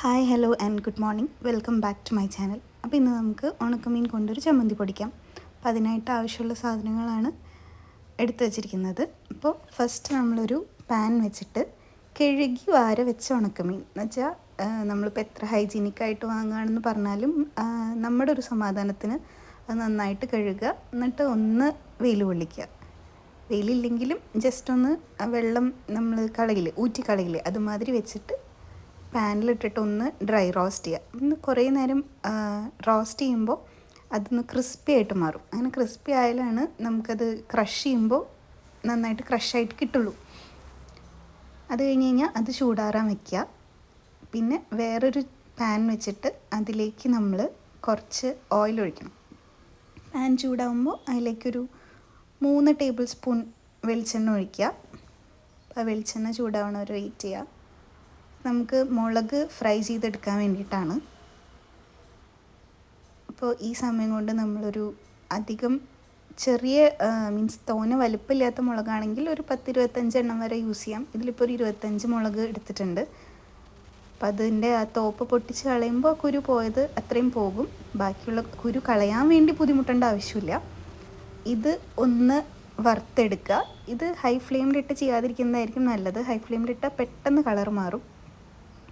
Hi hello and good morning, welcome back to my channel. അപ്പോൾ ഇന്ന് നമുക്ക് ഉണക്കമീൻ കൊണ്ടൊരു ചമ്മന്തി പൊടിക്കാം. അപ്പോൾ അതിനായിട്ട് ആവശ്യമുള്ള സാധനങ്ങളാണ് എടുത്തു വച്ചിരിക്കുന്നത്. അപ്പോൾ ഫസ്റ്റ് നമ്മളൊരു പാൻ വെച്ചിട്ട് കഴുകി വാര വെച്ച ഉണക്കമീൻ എന്ന് വെച്ചാൽ നമ്മളിപ്പോൾ എത്ര ഹൈജീനിക്കായിട്ട് വാങ്ങുകയാണെന്ന് പറഞ്ഞാലും നമ്മുടെ ഒരു സമാധാനത്തിന് അത് നന്നായിട്ട് കഴുകുക, എന്നിട്ട് ഒന്ന് വെയിൽ കൊള്ളിക്കുക. വെയിലില്ലെങ്കിലും ജസ്റ്റ് ഒന്ന് വെള്ളം നമ്മൾ ഊറ്റി കളയില്ലേ അതുമാതിരി വെച്ചിട്ട് പാനിലിട്ടിട്ട് ഒന്ന് ഡ്രൈ റോസ്റ്റ് ചെയ്യുക. ഒന്ന് കുറേ നേരം റോസ്റ്റ് ചെയ്യുമ്പോൾ അതൊന്ന് ക്രിസ്പി ആയിട്ട് മാറും. അങ്ങനെ ക്രിസ്പി ആയാലാണ് നമുക്കത് ക്രഷ് ചെയ്യുമ്പോൾ നന്നായിട്ട് ക്രഷായിട്ട് കിട്ടുള്ളൂ. അത് കഴിഞ്ഞ് കഴിഞ്ഞാൽ അത് ചൂടാറാൻ വയ്ക്കുക. പിന്നെ വേറൊരു പാൻ വെച്ചിട്ട് അതിലേക്ക് നമ്മൾ കുറച്ച് ഓയിൽ ഒഴിക്കണം. പാൻ ചൂടാകുമ്പോൾ അതിലേക്കൊരു 3 ടേബിൾ സ്പൂൺ വെളിച്ചെണ്ണ ഒഴിക്കുക. അപ്പോൾ വെളിച്ചെണ്ണ ചൂടാവണ വരെ വെയിറ്റ് ചെയ്യുക. നമുക്ക് മുളക് ഫ്രൈ ചെയ്തെടുക്കാൻ വേണ്ടിയിട്ടാണ്. അപ്പോൾ ഈ സമയം കൊണ്ട് നമ്മളൊരു അധികം ചെറിയ തോനെ വലിപ്പമില്ലാത്ത മുളകാണെങ്കിൽ ഒരു 10-25 എണ്ണം വരെ യൂസ് ചെയ്യാം. ഇതിലിപ്പോൾ ഒരു 25 മുളക് എടുത്തിട്ടുണ്ട്. അപ്പോൾ അതിൻ്റെ ആ തോപ്പ് പൊട്ടിച്ച് കളയുമ്പോൾ കുരു പോയത് അത്രയും പോകും. ബാക്കിയുള്ള കുരു കളയാൻ വേണ്ടി ബുദ്ധിമുട്ടേണ്ട ആവശ്യമില്ല. ഇത് ഒന്ന് വറുത്തെടുക്കുക. ഇത് ഹൈ ഫ്ലെയിമിലിട്ട് ചെയ്യാതിരിക്കുന്നതായിരിക്കും നല്ലത്. ഹൈ ഫ്ലെയിമിലിട്ടാൽ പെട്ടെന്ന് കളർ മാറും.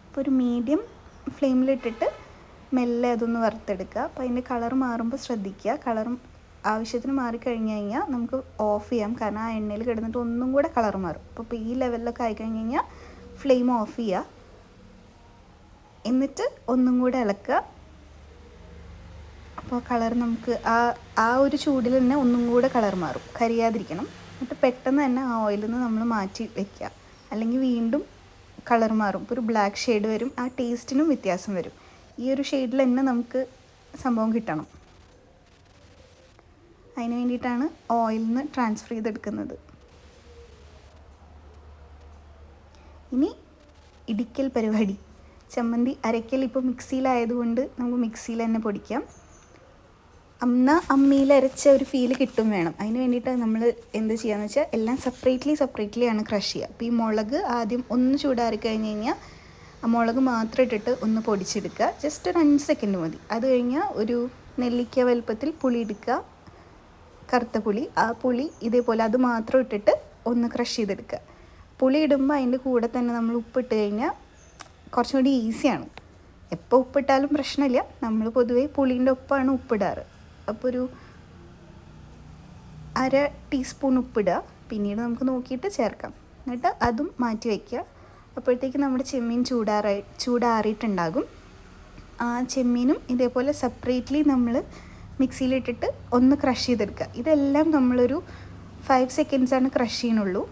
അപ്പോൾ ഒരു മീഡിയം ഫ്ലെയിമിലിട്ടിട്ട് മെല്ലെ അതൊന്ന് വറുത്തെടുക്കുക. അപ്പോൾ അതിൻ്റെ കളർ മാറുമ്പോൾ ശ്രദ്ധിക്കുക. കളറും ആവശ്യത്തിന് മാറിക്കഴിഞ്ഞ് കഴിഞ്ഞാൽ നമുക്ക് ഓഫ് ചെയ്യാം. കാരണം ആ എണ്ണയിൽ കിടന്നിട്ട് ഒന്നും കൂടെ കളർ മാറും. അപ്പോൾ ഈ ലെവലിലൊക്കെ ആയിക്കഴിഞ്ഞ് കഴിഞ്ഞാൽ ഫ്ലെയിം ഓഫ് ചെയ്യുക. എന്നിട്ട് ഒന്നും കൂടെ ഇളക്കുക. അപ്പോൾ കളർ നമുക്ക് ആ ഒരു ചൂടിൽ തന്നെ ഒന്നും കൂടെ കളർ മാറും. കരിയാതിരിക്കണം. എന്നിട്ട് പെട്ടെന്ന് തന്നെ ആ ഓയിലിൽ നിന്ന് നമ്മൾ മാറ്റി വയ്ക്കുക. അല്ലെങ്കിൽ വീണ്ടും കളർ മാറും. ഇപ്പോൾ ഒരു ബ്ലാക്ക് ഷെയ്ഡ് വരും. ആ ടേസ്റ്റിനും വ്യത്യാസം വരും. ഈ ഒരു ഷെയ്ഡിൽ തന്നെ നമുക്ക് സംഭവം കിട്ടണം. അതിന് വേണ്ടിയിട്ടാണ് ഓയിലിൽ നിന്ന് ട്രാൻസ്ഫർ ചെയ്തെടുക്കുന്നത്. ഇനി ഇടിക്കൽ പരിപാടി. ചമ്മന്തി അരയ്ക്കൽ ഇപ്പോൾ മിക്സിയിലായതുകൊണ്ട് നമുക്ക് മിക്സിയിൽ തന്നെ പൊടിക്കാം. അമ്മിയിൽ അരച്ച ഒരു ഫീല് കിട്ടും വേണം. അതിന് വേണ്ടിയിട്ട് നമ്മൾ എന്ത് ചെയ്യാന്ന് വെച്ചാൽ എല്ലാം സെപ്പറേറ്റ്ലി ആണ് ക്രഷ് ചെയ്യുക. അപ്പോൾ ഈ മുളക് ആദ്യം ഒന്ന് ചൂടാറി കഴിഞ്ഞ് കഴിഞ്ഞാൽ ആ മുളക് മാത്രം ഇട്ടിട്ട് ഒന്ന് പൊടിച്ചെടുക്കുക. ജസ്റ്റ് ഒരു 5 സെക്കൻഡ് മതി. അത് കഴിഞ്ഞാൽ ഒരു നെല്ലിക്ക വലുപ്പത്തിൽ പുളി എടുക്കുക, കറുത്ത പുളി. ആ പുളി ഇതേപോലെ അത് മാത്രം ഇട്ടിട്ട് ഒന്ന് ക്രഷ് ചെയ്തെടുക്കുക. പുളി ഇടുമ്പോൾ അതിൻ്റെ കൂടെ തന്നെ നമ്മൾ ഉപ്പിട്ട് കഴിഞ്ഞാൽ കുറച്ചും കൂടി ഈസിയാണ്. എപ്പോൾ ഉപ്പിട്ടാലും പ്രശ്നമില്ല. നമ്മൾ പൊതുവേ പുളീൻ്റെ ഒപ്പമാണ് ഉപ്പിടാറ്. അപ്പോൾ ഒരു 1/2 ടീസ്പൂൺ ഉപ്പിടുക. പിന്നീട് നമുക്ക് നോക്കിയിട്ട് ചേർക്കാം. എന്നിട്ട് അതും മാറ്റി വയ്ക്കുക. അപ്പോഴത്തേക്ക് നമ്മുടെ ചെമ്മീൻ ചൂടാറിയിട്ടുണ്ടാകും. ആ ചെമ്മീനും ഇതേപോലെ സെപ്പറേറ്റ്ലി നമ്മൾ മിക്സിയിലിട്ടിട്ട് ഒന്ന് ക്രഷ് ചെയ്തെടുക്കുക. ഇതെല്ലാം നമ്മളൊരു 5 സെക്കൻഡ്സാണ് ക്രഷ് ചെയ്യണുള്ളൂ.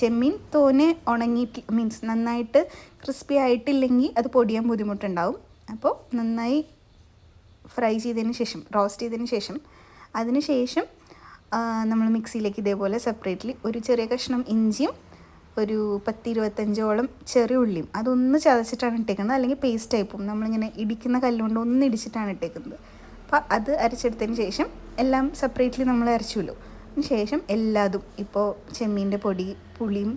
ചെമ്മീൻ തോനെ ഉണങ്ങിയിട്ട് നന്നായിട്ട് ക്രിസ്പി ആയിട്ടില്ലെങ്കിൽ അത് പൊടിയാൻ ബുദ്ധിമുട്ടുണ്ടാവും. അപ്പോൾ നന്നായി ഫ്രൈ ചെയ്തതിന് ശേഷം, റോസ്റ്റ് ചെയ്തതിന് ശേഷം, അതിന് ശേഷം നമ്മൾ മിക്സിയിലേക്ക് ഇതേപോലെ സെപ്പറേറ്റ്ലി ഒരു ചെറിയ കഷ്ണം ഇഞ്ചിയും ഒരു 10-25ഓളം ചെറിയ ഉള്ളിയും അതൊന്ന് ചതച്ചിട്ടാണ് ഇട്ടേക്കുന്നത്. അല്ലെങ്കിൽ പേസ്റ്റ് ആയിപ്പോവും. നമ്മളിങ്ങനെ ഇടിക്കുന്ന കല്ലുകൊണ്ട് ഒന്ന് ഇടിച്ചിട്ടാണ് ഇട്ടേക്കുന്നത്. അപ്പോൾ അത് അരച്ചെടുത്തതിന് ശേഷം എല്ലാം സെപ്പറേറ്റ്ലി നമ്മൾ അരച്ചുല്ലോ. അതിന് ശേഷം എല്ലാതും ഇപ്പോൾ ചെമ്മീൻ്റെ പൊടി, പുളിയും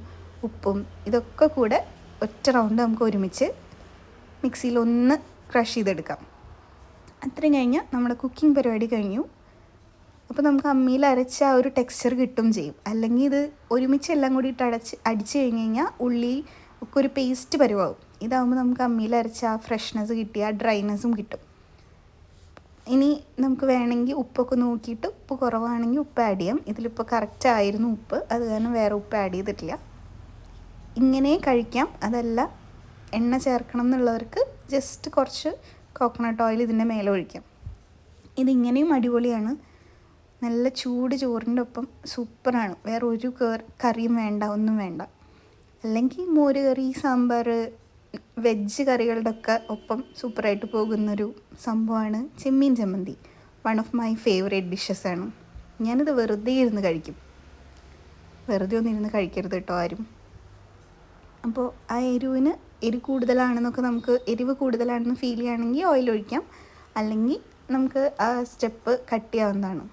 ഉപ്പും ഇതൊക്കെ കൂടെ ഒറ്റ റൗണ്ട് നമുക്ക് ഒരുമിച്ച് മിക്സിയിൽ ഒന്ന് ക്രഷ് ചെയ്തെടുക്കാം. അത്രയും കഴിഞ്ഞാൽ നമ്മുടെ കുക്കിംഗ് പരിപാടി കഴിഞ്ഞു. അപ്പോൾ നമുക്ക് അമ്മിയിൽ അരച്ച ആ ഒരു ടെക്സ്ചർ കിട്ടും ചെയ്യും. അല്ലെങ്കിൽ ഇത് ഒരുമിച്ച് എല്ലാം കൂടി ഇട്ട് അടിച്ച് കഴിഞ്ഞ് കഴിഞ്ഞാൽ ഉള്ളി ഒക്കെ ഒരു പേസ്റ്റ് പരുവാകും. ഇതാകുമ്പോൾ നമുക്ക് അമ്മിയിൽ അരച്ച ആ ഫ്രഷ്നെസ് കിട്ടി, ആ ഡ്രൈനെസ്സും കിട്ടും. ഇനി നമുക്ക് വേണമെങ്കിൽ ഉപ്പൊക്കെ നോക്കിയിട്ട് ഉപ്പ് കുറവാണെങ്കിൽ ഉപ്പ് ആഡ് ചെയ്യാം. ഇതിലിപ്പോൾ കറക്റ്റ് ആയിരുന്നു ഉപ്പ്. അത് കാരണം വേറെ ഉപ്പ് ആഡ് ചെയ്തിട്ടില്ല. ഇങ്ങനെ കഴിക്കാം. അതല്ല എണ്ണ ചേർക്കണം എന്നുള്ളവർക്ക് ജസ്റ്റ് കുറച്ച് കോക്കനട്ട് ഓയിൽ ഇതിൻ്റെ മേലെ ഒഴിക്കാം. ഇതിങ്ങനെയും അടിപൊളിയാണ്. നല്ല ചൂട് ചോറിൻ്റെ ഒപ്പം സൂപ്പറാണ്. വേറെ ഒരു കറിയും വേണ്ട, ഒന്നും വേണ്ട. അല്ലെങ്കിൽ മോര് കറി, സാമ്പാർ, വെജ് കറികളുടെ ഒക്കെ ഒപ്പം സൂപ്പറായിട്ട് പോകുന്നൊരു സംഭവമാണ് ചെമ്മീൻ ചമ്മന്തി. വൺ ഓഫ് മൈ ഫേവറേറ്റ് ഡിഷസാണ്. ഞാനിത് വെറുതെ ഇരുന്ന് കഴിക്കും. വെറുതെ ഒന്നും ഇരുന്ന് കഴിക്കരുത് കേട്ടോ ആരും. അപ്പോൾ ആ എരിവ് കൂടുതലാണെന്നൊക്കെ നമുക്ക് എരിവ് കൂടുതലാണെന്ന് ഫീൽ ചെയ്യുകയാണെങ്കിൽ ഓയിൽ ഒഴിക്കാം. അല്ലെങ്കിൽ നമുക്ക് ആ സ്റ്റെപ്പ് കട്ട് ചെയ്യാവുന്നതാണ്.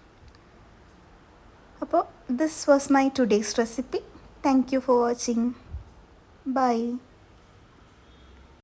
അപ്പോൾ this was my today's recipe. Thank you for watching. By.